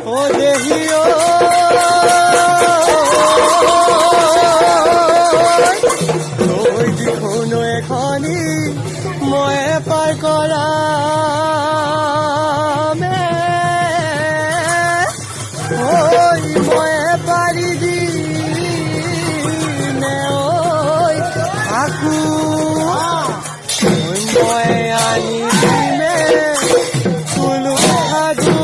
ও দেহিও ওই দেখোন এখনি ময়ে পার করা ওই ময়ে পারি দি নে ওই আকু ওই ময়ে আনি দিনে ফুল সাজু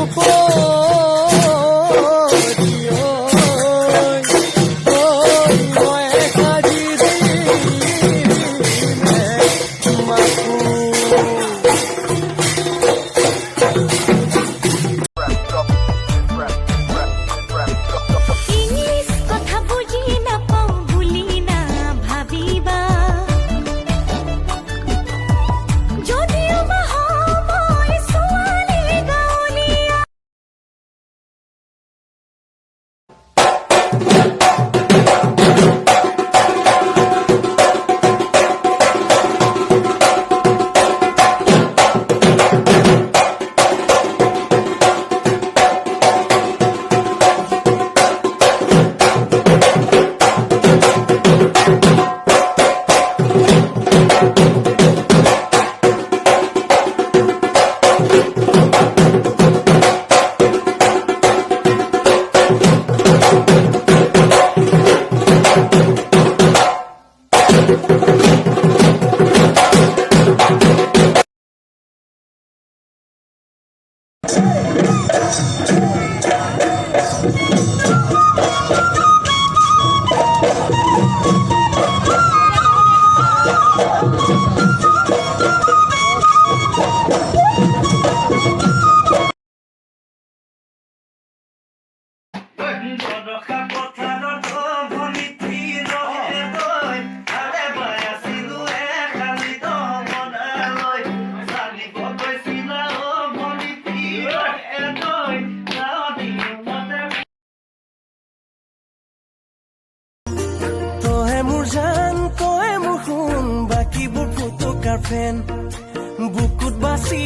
বুকুত বাচি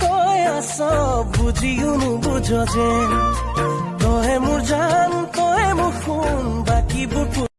তই আছ বুজিও নুবুঝ যেন তই মোৰ জান তই মোৰ সোণ বাকীবোৰ